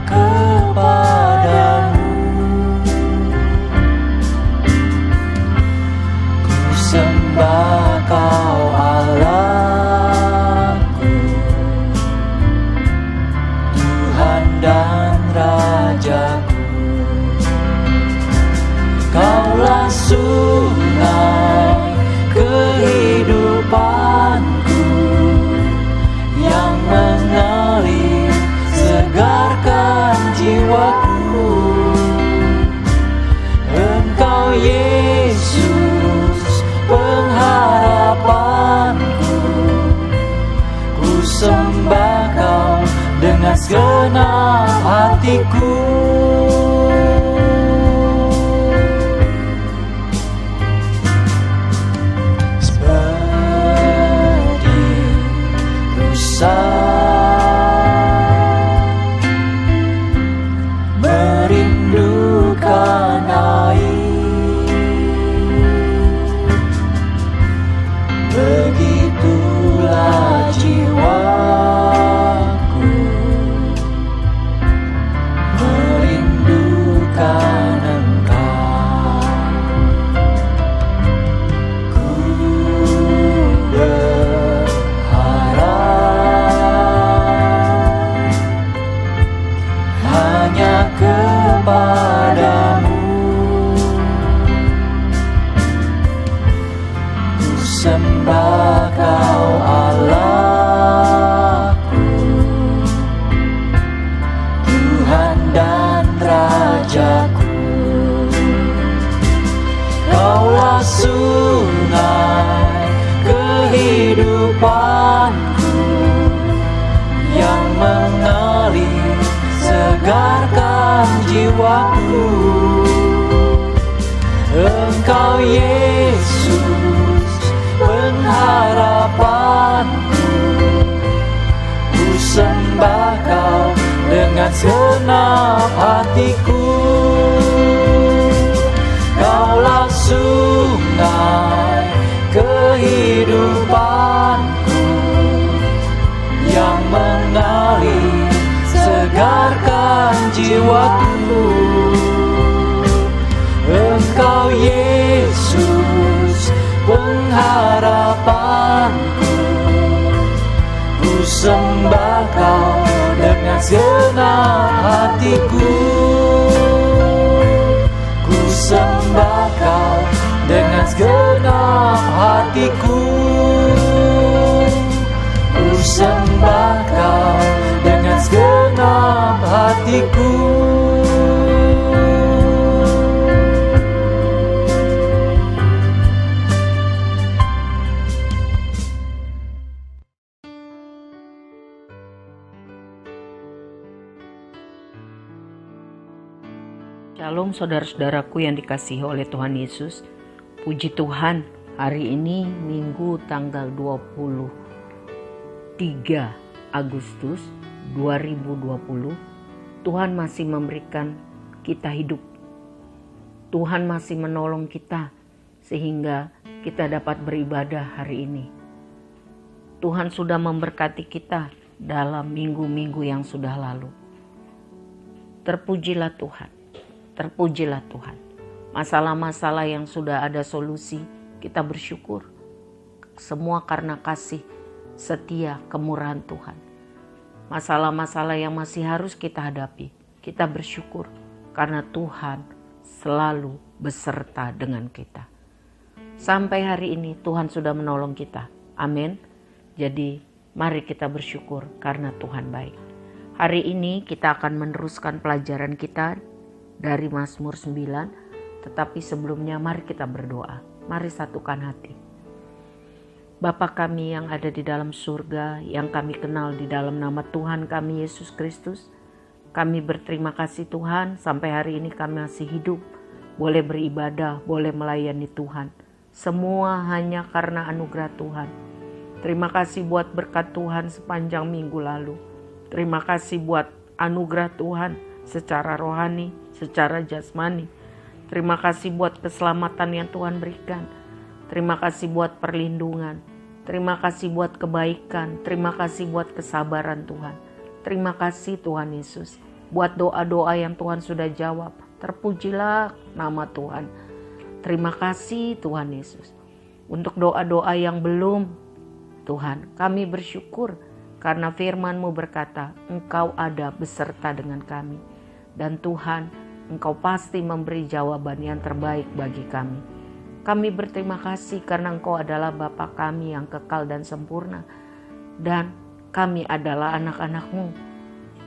kepadamu. Ku sembah Kau Allahku, Tuhan dan Rajaku. Kaulah sungai kehidupanku yang mengalir segarkan jiwaku. Engkau Yesus pengharapanku, ku sembah Kau dengan segenap hatiku. Merindukan air, begitulah jiwaku merindukan Engkau. Ku hanya kepadamu. Ku sembah Kau Allahku, Tuhan dan Rajaku. Kaulah sungai kehidupanku yang mengalir segarkan jiwaku. Engkau Yesus pengharapanku, ku sembah Kau dengan segenap hatiku. Kaulah sungai kehidupanku yang mengalir segarkan jiwaku. Engkau Yesus pengharapanku, ku sembah Kau dengan segenap hatiku. Ku sembah Kau dengan segenap hatiku. Ku sembah Kau dengan segenap hatiku. Shalom saudara-saudaraku yang dikasihi oleh Tuhan Yesus. Puji Tuhan, hari ini Minggu tanggal 23 Agustus 2020, Tuhan masih memberikan kita hidup. Tuhan masih menolong kita sehingga kita dapat beribadah hari ini. Tuhan sudah memberkati kita dalam minggu-minggu yang sudah lalu. Terpujilah Tuhan. Terpujilah Tuhan. Masalah-masalah yang sudah ada solusi, kita bersyukur. Semua karena kasih, setia, kemurahan Tuhan. Masalah-masalah yang masih harus kita hadapi, kita bersyukur karena Tuhan selalu beserta dengan kita. Sampai hari ini Tuhan sudah menolong kita. Amin. Jadi mari kita bersyukur karena Tuhan baik. Hari ini kita akan meneruskan pelajaran kita dari Mazmur 9, tetapi sebelumnya mari kita berdoa. Mari satukan hati. Bapa kami yang ada di dalam surga, yang kami kenal di dalam nama Tuhan kami Yesus Kristus, kami berterima kasih Tuhan, sampai hari ini kami masih hidup, boleh beribadah, boleh melayani Tuhan. Semua hanya karena anugerah Tuhan. Terima kasih buat berkat Tuhan sepanjang minggu lalu. Terima kasih buat anugerah Tuhan secara rohani, secara jasmani. Terima kasih buat keselamatan yang Tuhan berikan. Terima kasih buat perlindungan. Terima kasih buat kebaikan. Terima kasih buat kesabaran Tuhan. Terima kasih Tuhan Yesus. buat doa-doa yang Tuhan sudah jawab. Terpujilah nama Tuhan. Terima kasih Tuhan Yesus. Untuk doa-doa yang belum, Tuhan, kami bersyukur karena firman-Mu berkata, Engkau ada beserta dengan kami. Dan Tuhan, Engkau pasti memberi jawaban yang terbaik bagi kami. Kami berterima kasih karena Engkau adalah Bapa kami yang kekal dan sempurna. Dan kami adalah anak-anak-Mu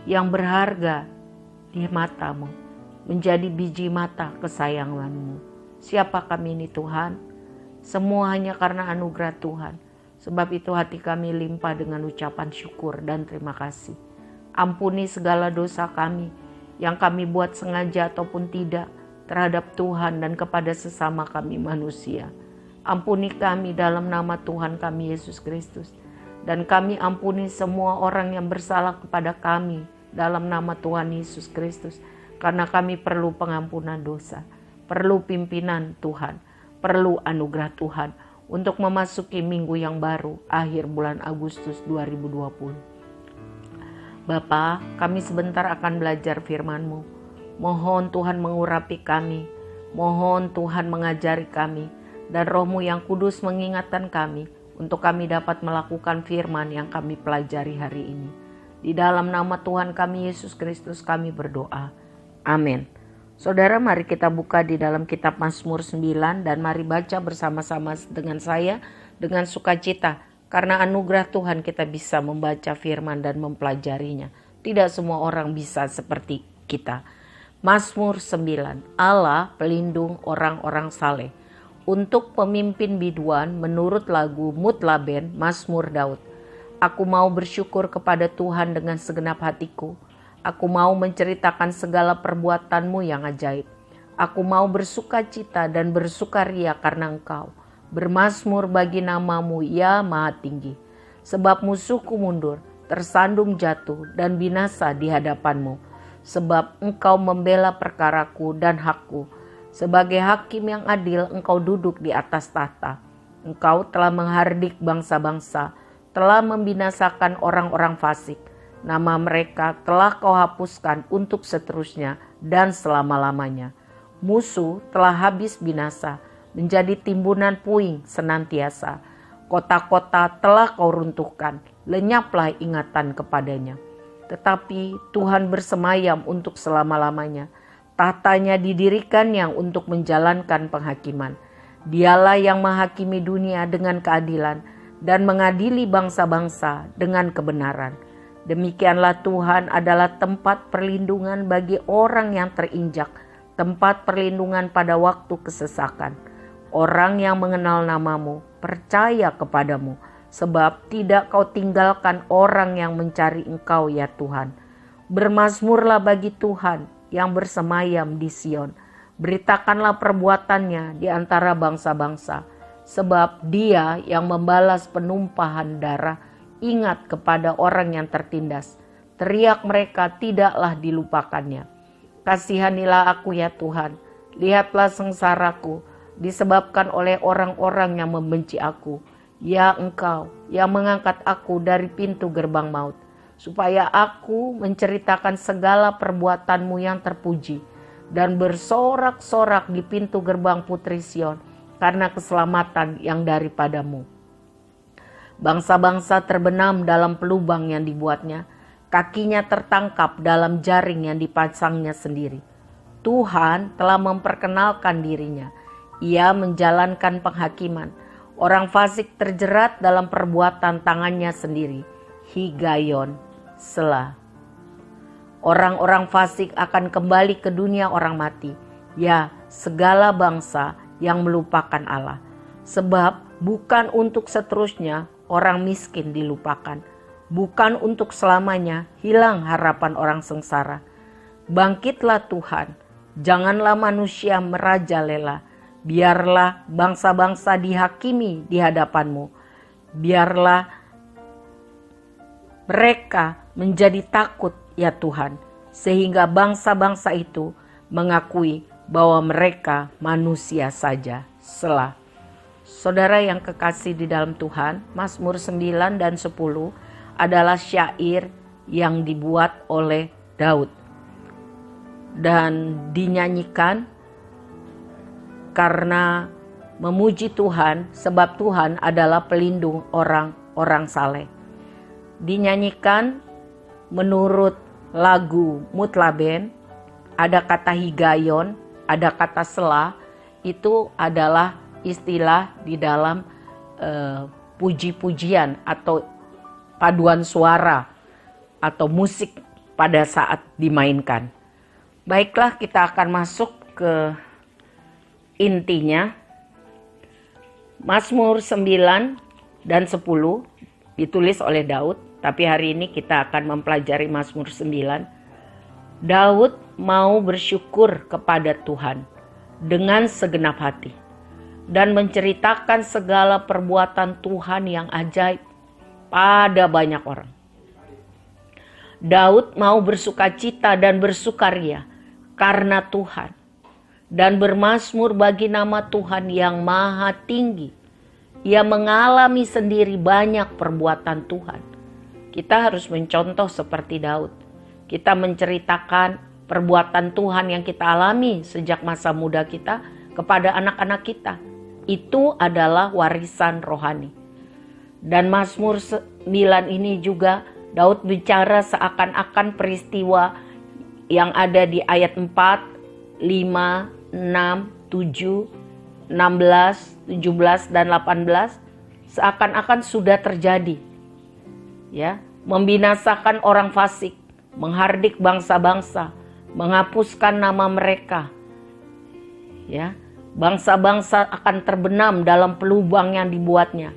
yang berharga di mata-Mu, menjadi biji mata kesayangan-Mu. Siapa kami ini Tuhan? Semua hanya karena anugerah Tuhan. Sebab itu hati kami limpah dengan ucapan syukur dan terima kasih. Ampuni segala dosa kami yang kami buat sengaja ataupun tidak terhadap Tuhan dan kepada sesama kami manusia. Ampuni kami dalam nama Tuhan kami Yesus Kristus. Dan kami ampuni semua orang yang bersalah kepada kami dalam nama Tuhan Yesus Kristus. Karena kami perlu pengampunan dosa, perlu pimpinan Tuhan, perlu anugerah Tuhan untuk memasuki minggu yang baru akhir bulan Agustus 2020. Bapa, kami sebentar akan belajar firman-Mu. Mohon Tuhan mengurapi kami, mohon Tuhan mengajari kami, dan Roh-Mu yang kudus mengingatkan kami untuk kami dapat melakukan firman yang kami pelajari hari ini. Di dalam nama Tuhan kami Yesus Kristus kami berdoa. Amin. Saudara, mari kita buka di dalam kitab Mazmur 9 dan mari baca bersama-sama dengan saya dengan sukacita. Karena anugerah Tuhan kita bisa membaca firman dan mempelajarinya. Tidak semua orang bisa seperti kita. Mazmur 9, Allah pelindung orang-orang saleh. Untuk pemimpin biduan menurut lagu Mutlaben, Mazmur Daud. Aku mau bersyukur kepada Tuhan dengan segenap hatiku. Aku mau menceritakan segala perbuatan-Mu yang ajaib. Aku mau bersuka cita dan bersukaria karena Engkau. Bermazmur bagi nama-Mu, ya Maha Tinggi. Sebab musuhku mundur, tersandung jatuh dan binasa di hadapan-Mu. Sebab Engkau membela perkaraku dan hakku. Sebagai hakim yang adil, Engkau duduk di atas tahta. Engkau telah menghardik bangsa-bangsa, telah membinasakan orang-orang fasik. Nama mereka telah Kau hapuskan untuk seterusnya dan selama-lamanya. Musuh telah habis binasa, menjadi timbunan puing senantiasa. Kota-kota telah Kau runtuhkan, lenyaplah ingatan kepadanya. Tetapi Tuhan bersemayam untuk selama-lamanya. Tahtanya didirikan yang untuk menjalankan penghakiman. Dialah yang menghakimi dunia dengan keadilan dan mengadili bangsa-bangsa dengan kebenaran. Demikianlah Tuhan adalah tempat perlindungan bagi orang yang terinjak, tempat perlindungan pada waktu kesesakan. Orang yang mengenal nama-Mu percaya kepadamu, sebab tidak Kau tinggalkan orang yang mencari Engkau ya Tuhan. Bermazmurlah bagi Tuhan yang bersemayam di Sion. Beritakanlah perbuatannya di antara bangsa-bangsa, sebab Dia yang membalas penumpahan darah ingat kepada orang yang tertindas. Teriak mereka tidaklah dilupakannya. Kasihanilah aku ya Tuhan. Lihatlah sengsaraku disebabkan oleh orang-orang yang membenci aku. Ya Engkau yang mengangkat aku dari pintu gerbang maut. Supaya aku menceritakan segala perbuatan-Mu yang terpuji. Dan bersorak-sorak di pintu gerbang Putri Sion. Karena keselamatan yang daripada-Mu. Bangsa-bangsa terbenam dalam pelubang yang dibuatnya, kakinya tertangkap dalam jaring yang dipasangnya sendiri. Tuhan telah memperkenalkan dirinya, Ia menjalankan penghakiman. Orang fasik terjerat dalam perbuatan tangannya sendiri. Higayon, Selah. Orang-orang fasik akan kembali ke dunia orang mati, ya segala bangsa yang melupakan Allah. Sebab bukan untuk seterusnya orang miskin dilupakan. Bukan untuk selamanya hilang harapan orang sengsara. Bangkitlah Tuhan, janganlah manusia merajalela. Biarlah bangsa-bangsa dihakimi di hadapan-Mu. Biarlah mereka menjadi takut ya Tuhan. Sehingga bangsa-bangsa itu mengakui bahwa mereka manusia saja. Selah. Saudara yang kekasih di dalam Tuhan, Mazmur 9 dan 10 adalah syair yang dibuat oleh Daud. dan dinyanyikan karena memuji Tuhan, sebab Tuhan adalah pelindung orang-orang saleh. Dinyanyikan menurut lagu Mutlaben, ada kata higayon, ada kata selah, itu adalah istilah di dalam puji-pujian atau paduan suara atau musik pada saat dimainkan. Baiklah, kita akan masuk ke intinya. Mazmur 9 dan 10 ditulis oleh Daud, tapi hari ini kita akan mempelajari Mazmur 9. Daud mau bersyukur kepada Tuhan dengan segenap hati dan menceritakan segala perbuatan Tuhan yang ajaib pada banyak orang. Daud mau bersukacita dan bersukaria karena Tuhan dan bermazmur bagi nama Tuhan yang maha tinggi. Ia mengalami sendiri banyak perbuatan Tuhan. Kita harus mencontoh seperti Daud. Kita menceritakan perbuatan Tuhan yang kita alami sejak masa muda kita kepada anak-anak kita. Itu adalah warisan rohani. Dan Mazmur 9 ini juga Daud bicara seakan-akan peristiwa yang ada di ayat 4, 5, 6, 7, 16, 17, dan 18 seakan-akan sudah terjadi. Ya, membinasakan orang fasik, menghardik bangsa-bangsa, menghapuskan nama mereka. Ya, bangsa-bangsa akan terbenam dalam pelubang yang dibuatnya.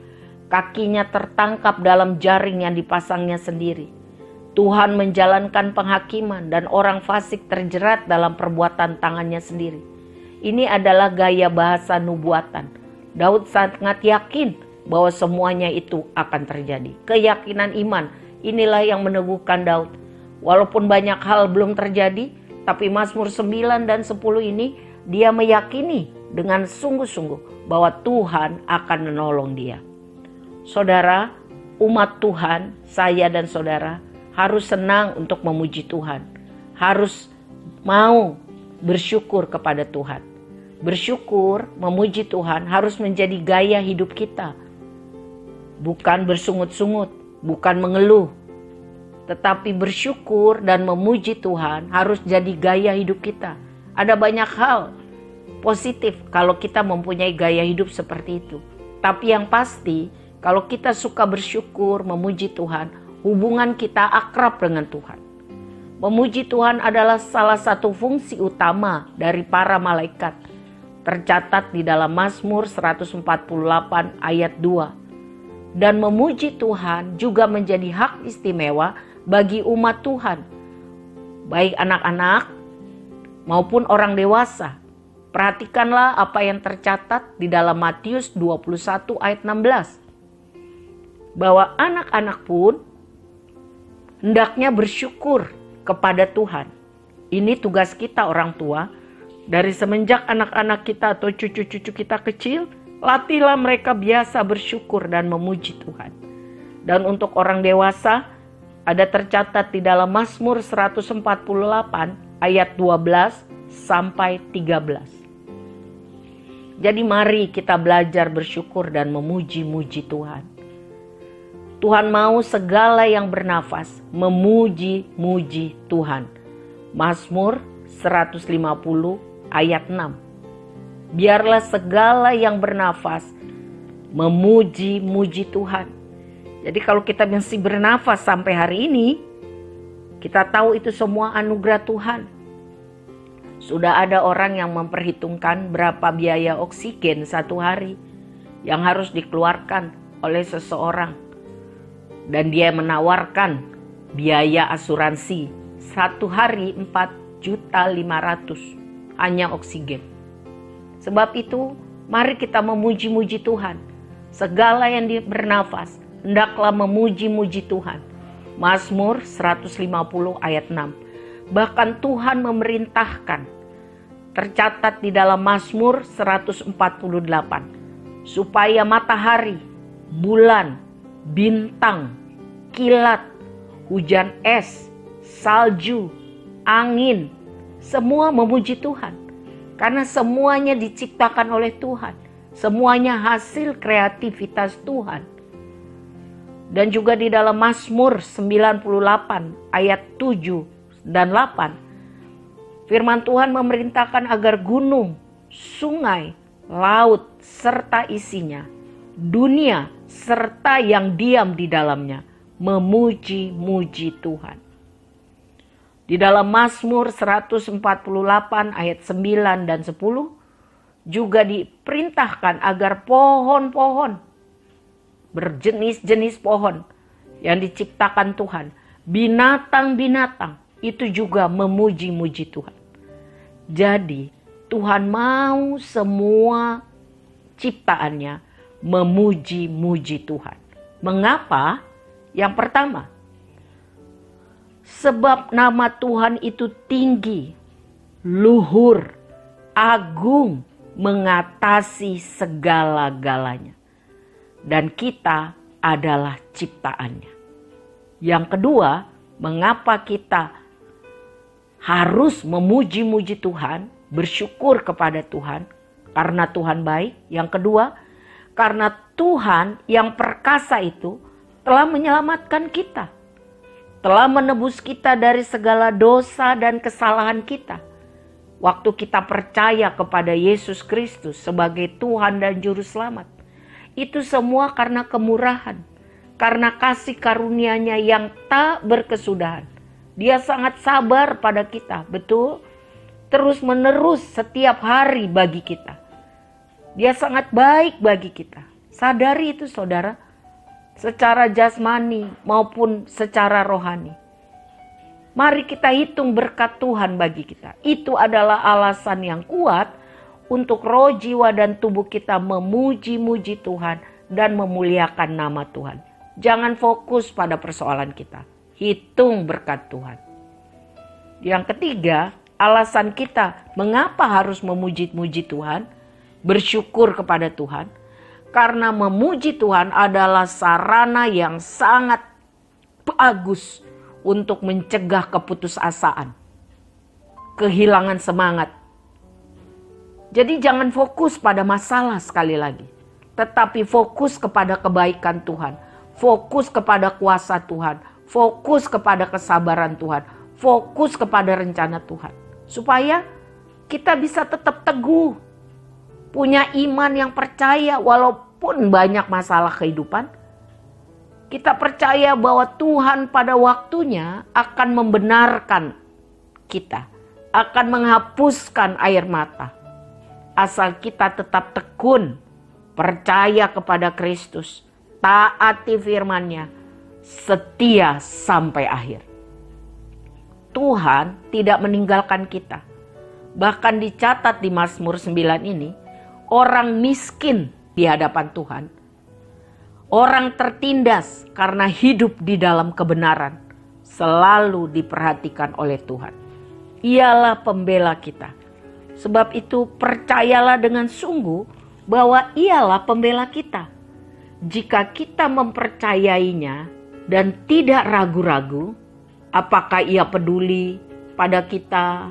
Kakinya tertangkap dalam jaring yang dipasangnya sendiri. Tuhan menjalankan penghakiman dan orang fasik terjerat dalam perbuatan tangannya sendiri. Ini adalah gaya bahasa nubuatan. Daud sangat yakin bahwa semuanya itu akan terjadi. Keyakinan iman, inilah yang meneguhkan Daud. Walaupun banyak hal belum terjadi, tapi Mazmur 9 dan 10 ini dia meyakini dengan sungguh-sungguh bahwa Tuhan akan menolong dia. Saudara, umat Tuhan, saya dan saudara harus senang untuk memuji Tuhan. Harus mau bersyukur kepada Tuhan. Bersyukur, memuji Tuhan harus menjadi gaya hidup kita. Bukan bersungut-sungut, bukan mengeluh. Tetapi bersyukur dan memuji Tuhan harus jadi gaya hidup kita. Ada banyak hal positif kalau kita mempunyai gaya hidup seperti itu. Tapi yang pasti, kalau kita suka bersyukur, memuji Tuhan, hubungan kita akrab dengan Tuhan. Memuji Tuhan adalah salah satu fungsi utama dari para malaikat. Tercatat di dalam Mazmur 148 ayat 2. Dan memuji Tuhan juga menjadi hak istimewa bagi umat Tuhan. Baik anak-anak maupun orang dewasa. Perhatikanlah apa yang tercatat di dalam Matius 21 ayat 16. Bahwa anak-anak pun hendaknya bersyukur kepada Tuhan. Ini tugas kita orang tua. Dari semenjak anak-anak kita atau cucu-cucu kita kecil, latihlah mereka biasa bersyukur dan memuji Tuhan. Dan untuk orang dewasa, ada tercatat di dalam Mazmur 148 ayat 12 sampai 13. Jadi mari kita belajar bersyukur dan memuji-muji Tuhan. Tuhan mau segala yang bernafas memuji-muji Tuhan. Mazmur 150 ayat 6. Biarlah segala yang bernafas memuji-muji Tuhan. Jadi kalau kita masih bernafas sampai hari ini, kita tahu itu semua anugerah Tuhan. Sudah ada orang yang memperhitungkan berapa biaya oksigen satu hari yang harus dikeluarkan oleh seseorang. Dan dia menawarkan biaya asuransi satu hari 4.500.000 hanya oksigen. Sebab itu mari kita memuji-muji Tuhan. Segala yang bernafas hendaklah memuji-muji Tuhan. Mazmur 150 ayat 6. Bahkan Tuhan memerintahkan, tercatat di dalam Mazmur 148, supaya matahari, bulan, bintang, kilat, hujan es, salju, angin, Semua memuji Tuhan. Karena semuanya diciptakan oleh Tuhan. Semuanya hasil kreativitas Tuhan. Dan juga di dalam Mazmur 98 ayat 7 dan 8. Firman Tuhan memerintahkan agar gunung, sungai, laut, serta isinya, dunia, serta yang diam di dalamnya, memuji-muji Tuhan. Di dalam Mazmur 148 ayat 9 dan 10, juga diperintahkan agar pohon-pohon, berjenis-jenis pohon yang diciptakan Tuhan, binatang-binatang, itu juga memuji-muji Tuhan. Jadi Tuhan mau semua ciptaannya memuji-muji Tuhan. Mengapa? Yang pertama, sebab nama Tuhan itu tinggi, luhur, agung, mengatasi segala-galanya. Dan kita adalah ciptaannya. Yang kedua, mengapa kita harus memuji-muji Tuhan, bersyukur kepada Tuhan, karena Tuhan baik. Yang kedua, karena Tuhan yang perkasa itu telah menyelamatkan kita. Telah menebus kita dari segala dosa dan kesalahan kita. Waktu kita percaya kepada Yesus Kristus sebagai Tuhan dan Juru Selamat. Itu semua karena kemurahan. Karena kasih karunia-Nya yang tak berkesudahan. Dia sangat sabar pada kita, betul? Terus menerus setiap hari bagi kita. Dia sangat baik bagi kita. Sadari itu saudara. Secara jasmani maupun secara rohani. Mari kita hitung berkat Tuhan bagi kita. Itu adalah alasan yang kuat untuk roh, jiwa, dan tubuh kita memuji-muji Tuhan dan memuliakan nama Tuhan. Jangan fokus pada persoalan kita. Hitung berkat Tuhan. Yang ketiga, alasan kita mengapa harus memuji-muji Tuhan, bersyukur kepada Tuhan. Karena memuji Tuhan adalah sarana yang sangat bagus untuk mencegah keputusasaan, kehilangan semangat. Jadi jangan fokus pada masalah sekali lagi. Tetapi fokus kepada kebaikan Tuhan. Fokus kepada kuasa Tuhan. Fokus kepada kesabaran Tuhan. Fokus kepada rencana Tuhan. Supaya kita bisa tetap teguh. Punya iman yang percaya walaupun banyak masalah kehidupan. Kita percaya bahwa Tuhan pada waktunya akan membenarkan kita. Akan menghapuskan air mata. Asal kita tetap tekun. Percaya kepada Kristus. Taati firman-Nya. Setia sampai akhir. Tuhan tidak meninggalkan kita. Bahkan dicatat di Mazmur 9 ini. Orang miskin di hadapan Tuhan. Orang tertindas karena hidup di dalam kebenaran. Selalu diperhatikan oleh Tuhan. Ialah pembela kita. Sebab itu percayalah dengan sungguh bahwa ialah pembela kita. Jika kita mempercayainya dan tidak ragu-ragu, apakah ia peduli pada kita?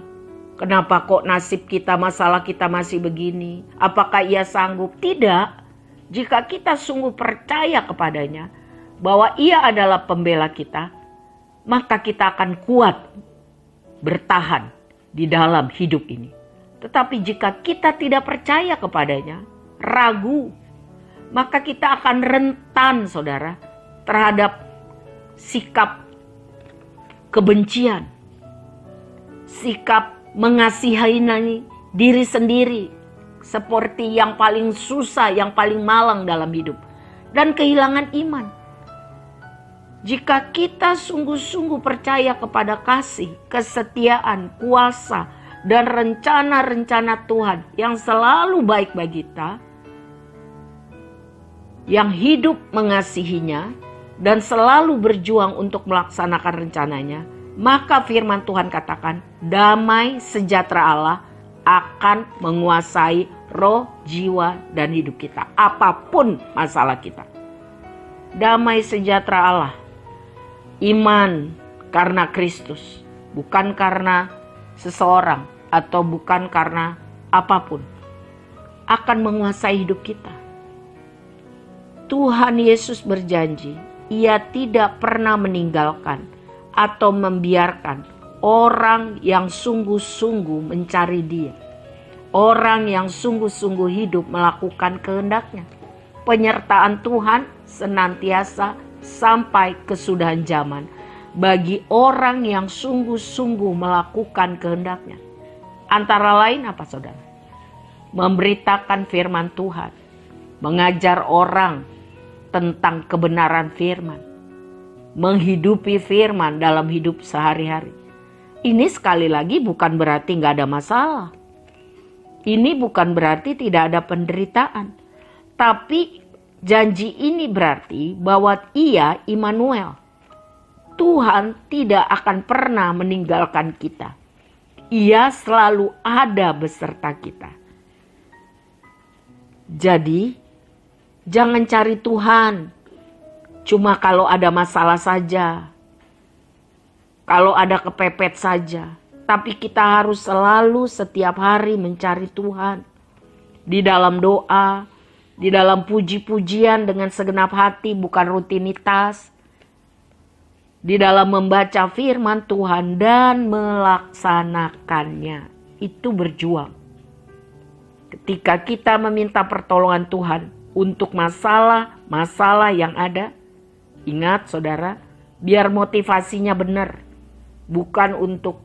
Kenapa kok nasib kita, masalah kita masih begini? Apakah ia sanggup? Tidak. Jika kita sungguh percaya kepadanya bahwa ia adalah pembela kita, maka kita akan kuat bertahan di dalam hidup ini. Tetapi jika kita tidak percaya kepadanya, ragu, maka kita akan rentan, saudara, terhadap sikap kebencian, sikap mengasihani diri sendiri, seperti yang paling susah, yang paling malang dalam hidup, dan kehilangan iman. Jika kita sungguh-sungguh percaya kepada kasih, kesetiaan, kuasa, dan rencana-rencana Tuhan yang selalu baik bagi kita, yang hidup mengasihinya, dan selalu berjuang untuk melaksanakan rencananya, maka firman Tuhan katakan, damai sejahtera Allah akan menguasai roh, jiwa, dan hidup kita. Apapun masalah kita. Damai sejahtera Allah. Iman karena Kristus. Bukan karena seseorang atau bukan karena apapun akan menguasai hidup kita. Tuhan Yesus berjanji, Ia tidak pernah meninggalkan atau membiarkan orang yang sungguh-sungguh mencari Dia. Orang yang sungguh-sungguh hidup melakukan kehendak-Nya. Penyertaan Tuhan senantiasa sampai kesudahan zaman bagi orang yang sungguh-sungguh melakukan kehendak-Nya. Antara lain apa, saudara? Memberitakan firman Tuhan, mengajar orang tentang kebenaran firman, menghidupi firman dalam hidup sehari-hari. Ini sekali lagi bukan berarti gak ada masalah. Ini bukan berarti tidak ada penderitaan. Tapi janji ini berarti bahwa Ia Immanuel. Tuhan tidak akan pernah meninggalkan kita. Ia selalu ada beserta kita. Jadi, jangan cari Tuhan cuma kalau ada masalah saja, kalau ada kepepet saja. Tapi kita harus selalu setiap hari mencari Tuhan. Di dalam doa, di dalam puji-pujian dengan segenap hati, bukan rutinitas. Di dalam membaca firman Tuhan dan melaksanakannya. Itu berjuang. Ketika kita meminta pertolongan Tuhan untuk masalah-masalah yang ada, ingat saudara, biar motivasinya benar. Bukan untuk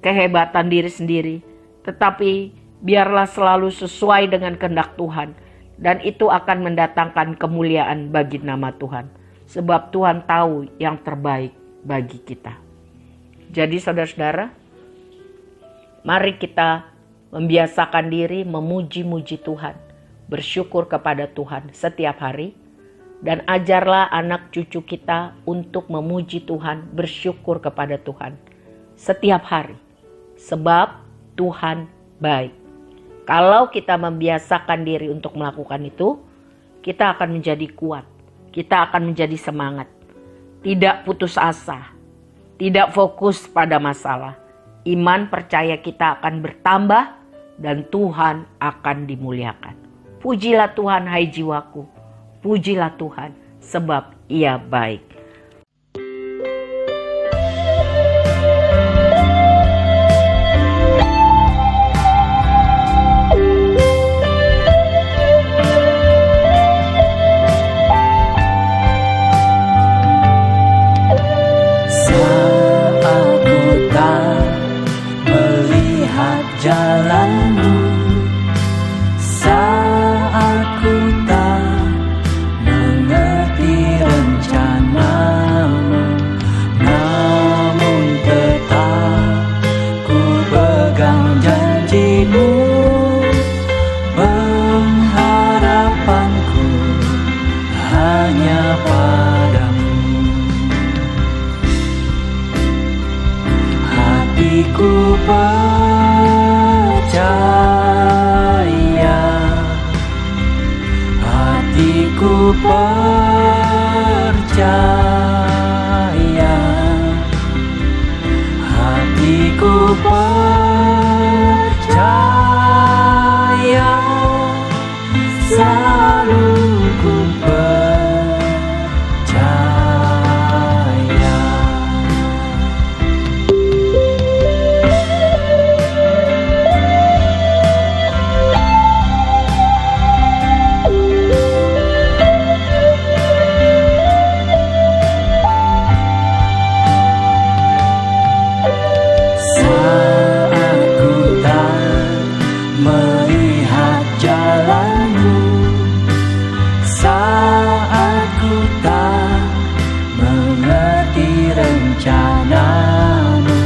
kehebatan diri sendiri, tetapi biarlah selalu sesuai dengan kehendak Tuhan. Dan itu akan mendatangkan kemuliaan bagi nama Tuhan. Sebab Tuhan tahu yang terbaik bagi kita. Jadi saudara-saudara, mari kita membiasakan diri memuji-muji Tuhan. Bersyukur kepada Tuhan setiap hari. Dan ajarlah anak cucu kita untuk memuji Tuhan, bersyukur kepada Tuhan setiap hari. Sebab Tuhan baik. Kalau kita membiasakan diri untuk melakukan itu, kita akan menjadi kuat. Kita akan menjadi semangat. Tidak putus asa. Tidak fokus pada masalah. Iman percaya kita akan bertambah dan Tuhan akan dimuliakan. Pujilah Tuhan hai jiwaku. Pujilah Tuhan sebab Ia baik. Saat ku tak melihat jalanmu, saat ku tak mengerti rencanamu, namun tetap ku pegang janjimu. Pengharapanku hanya padamu. Hatiku percaya, hatiku percaya, hatiku percaya, selalu ku percaya. Saat ku tak melihat jalanmu, saat ku tak mengerti rencanamu,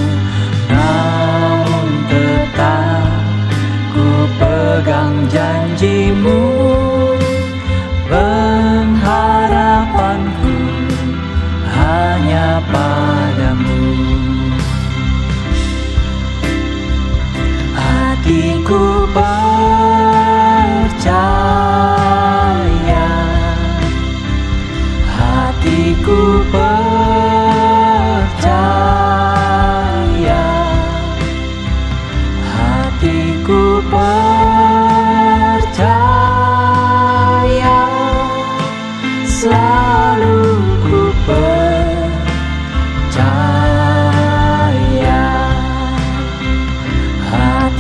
namun tetap ku pegang janjimu. Pengharapanku hanya padamu. Hatiku percaya, hatiku percaya,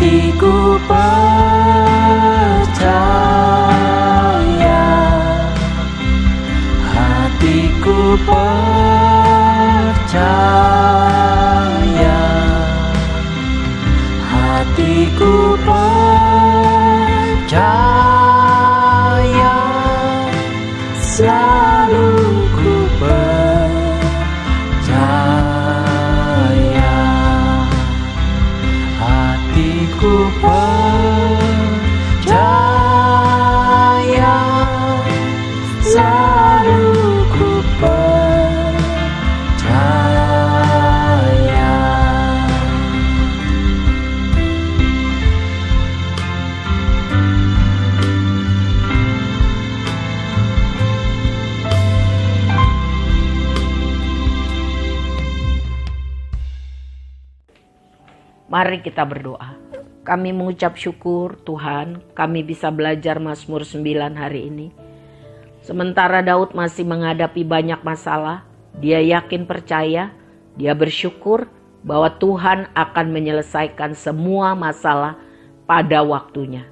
hatiku percaya, hatiku percaya, hatiku percaya, selalu ku percaya, hatiku percaya, selalu ku percaya. Mari kita berdoa. Kami mengucap syukur Tuhan, kami bisa belajar Mazmur 9 hari ini. Sementara Daud masih menghadapi banyak masalah, dia yakin percaya, dia bersyukur bahwa Tuhan akan menyelesaikan semua masalah pada waktunya.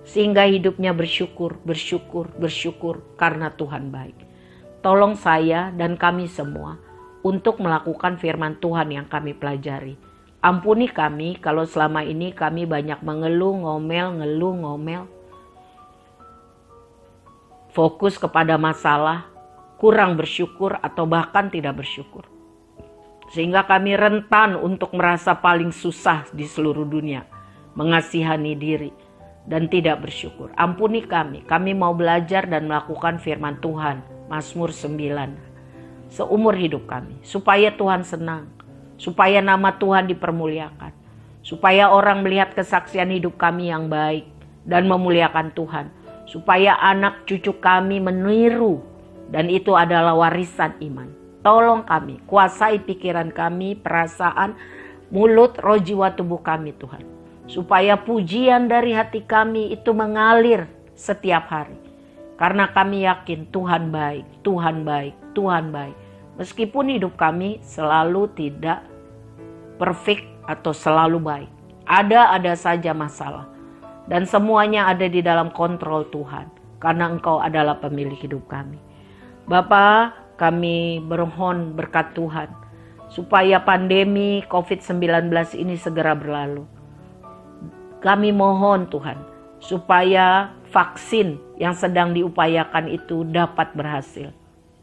Sehingga hidupnya bersyukur karena Tuhan baik. Tolong saya dan kami semua untuk melakukan firman Tuhan yang kami pelajari. Ampuni kami kalau selama ini kami banyak mengeluh, ngomel. Fokus kepada masalah, kurang bersyukur atau bahkan tidak bersyukur. Sehingga kami rentan untuk merasa paling susah di seluruh dunia, mengasihani diri dan tidak bersyukur. Ampuni kami mau belajar dan melakukan firman Tuhan, Mazmur 9, seumur hidup kami. Supaya Tuhan senang. Supaya nama Tuhan dipermuliakan. Supaya orang melihat kesaksian hidup kami yang baik dan memuliakan Tuhan. Supaya anak cucu kami meniru dan itu adalah warisan iman. Tolong kami, kuasai pikiran kami, perasaan, mulut, roh, jiwa, tubuh kami Tuhan. Supaya pujian dari hati kami itu mengalir setiap hari. Karena kami yakin Tuhan baik, Tuhan baik, Tuhan baik. Meskipun hidup kami selalu tidak perfect atau selalu baik. Ada saja masalah. Dan semuanya ada di dalam kontrol Tuhan. Karena Engkau adalah pemilik hidup kami. Bapa, kami bermohon berkat Tuhan. Supaya pandemi COVID-19 ini segera berlalu. Kami mohon Tuhan. Supaya vaksin yang sedang diupayakan itu dapat berhasil.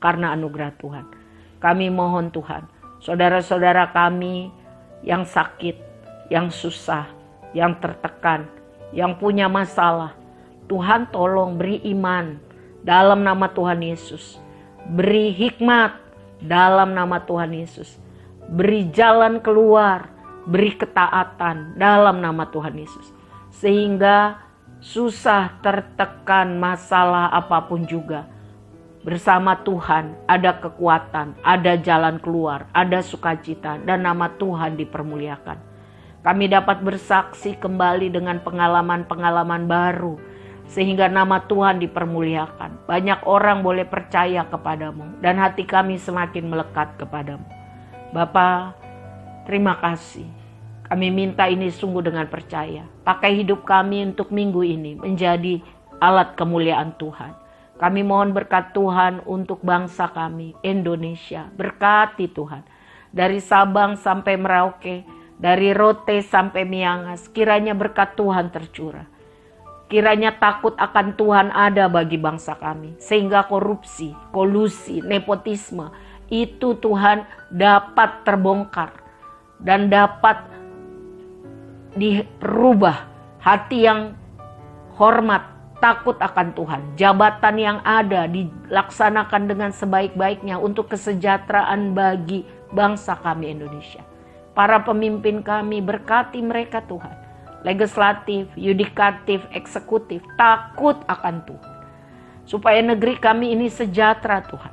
Karena anugerah Tuhan. Kami mohon Tuhan, saudara-saudara kami yang sakit, yang susah, yang tertekan, yang punya masalah. Tuhan tolong beri iman dalam nama Tuhan Yesus. Beri hikmat dalam nama Tuhan Yesus. Beri jalan keluar, beri ketaatan dalam nama Tuhan Yesus. Sehingga susah, tertekan, masalah apapun juga. Bersama Tuhan ada kekuatan, ada jalan keluar, ada sukacita dan nama Tuhan dipermuliakan. Kami dapat bersaksi kembali dengan pengalaman-pengalaman baru sehingga nama Tuhan dipermuliakan. Banyak orang boleh percaya kepadamu dan hati kami semakin melekat kepadamu. Bapa, terima kasih. Kami minta ini sungguh dengan percaya. Pakai hidup kami untuk minggu ini menjadi alat kemuliaan Tuhan. Kami mohon berkat Tuhan untuk bangsa kami, Indonesia. Berkati Tuhan. Dari Sabang sampai Merauke, dari Rote sampai Miangas, kiranya berkat Tuhan tercurah. Kiranya takut akan Tuhan ada bagi bangsa kami. Sehingga korupsi, kolusi, nepotisme, itu Tuhan dapat terbongkar. Dan dapat dirubah. Hati yang hormat, takut akan Tuhan. Jabatan yang ada dilaksanakan dengan sebaik-baiknya untuk kesejahteraan bagi bangsa kami Indonesia. Para pemimpin kami, berkati mereka Tuhan. Legislatif, yudikatif, eksekutif, takut akan Tuhan. Supaya negeri kami ini sejahtera Tuhan.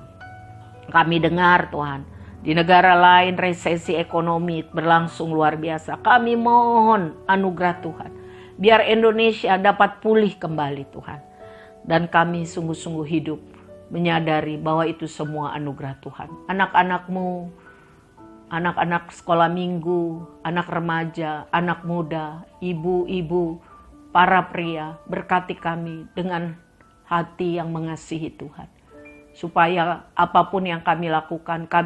Kami dengar Tuhan, di negara lain resesi ekonomi berlangsung luar biasa. Kami mohon anugerah Tuhan. Biar Indonesia dapat pulih kembali Tuhan. Dan kami sungguh-sungguh hidup menyadari bahwa itu semua anugerah Tuhan. Anak-anak-Mu anak-anak sekolah minggu, anak remaja, anak muda, ibu-ibu, para pria. Berkati kami dengan hati yang mengasihi Tuhan. Supaya apapun yang kami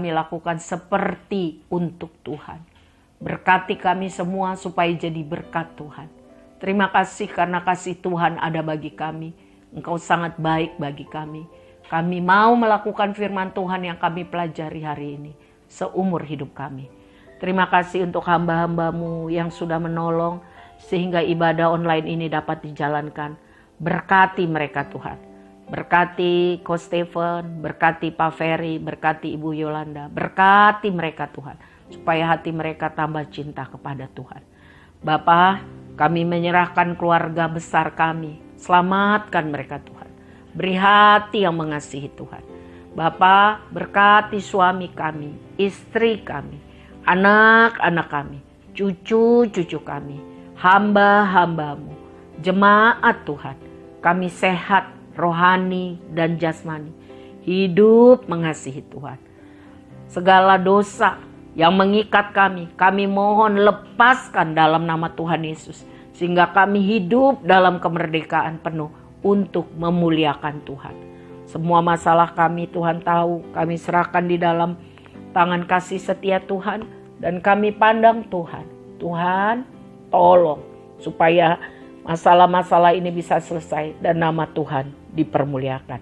lakukan seperti untuk Tuhan. Berkati kami semua supaya jadi berkat Tuhan. Terima kasih karena kasih Tuhan ada bagi kami. Engkau sangat baik bagi kami. Kami mau melakukan firman Tuhan yang kami pelajari hari ini seumur hidup kami. Terima kasih untuk hamba-hambamu yang sudah menolong sehingga ibadah online ini dapat dijalankan. Berkati mereka Tuhan. Berkati Ko Stephen, berkati Pak Ferry, berkati Ibu Yolanda. Berkati mereka Tuhan. Supaya hati mereka tambah cinta kepada Tuhan. Bapa, kami menyerahkan keluarga besar kami. Selamatkan mereka Tuhan. Beri hati yang mengasihi Tuhan. Bapa, berkati suami kami, istri kami, anak-anak kami, cucu-cucu kami, hamba-hambamu, jemaat Tuhan. Kami sehat, rohani dan jasmani. Hidup mengasihi Tuhan. Segala dosa yang mengikat kami mohon lepaskan dalam nama Tuhan Yesus. Sehingga kami hidup dalam kemerdekaan penuh untuk memuliakan Tuhan. Semua masalah kami Tuhan tahu, kami serahkan di dalam tangan kasih setia Tuhan. Dan kami pandang Tuhan. Tuhan tolong supaya masalah-masalah ini bisa selesai dan nama Tuhan dipermuliakan.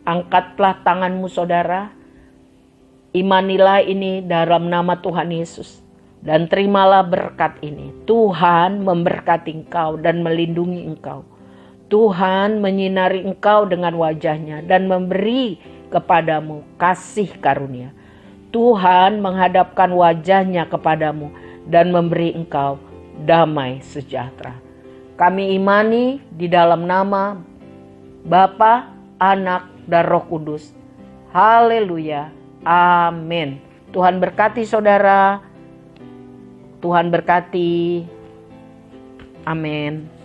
Angkatlah tanganmu saudara, imanilah ini dalam nama Tuhan Yesus. Dan terimalah berkat ini. Tuhan memberkati engkau dan melindungi engkau. Tuhan menyinari engkau dengan wajahnya dan memberi kepadamu kasih karunia. Tuhan menghadapkan wajahnya kepadamu dan memberi engkau damai sejahtera. Kami imani di dalam nama Bapa, Anak, dan Roh Kudus. Haleluya. Amin. Tuhan berkati saudara. Tuhan berkati. Amin.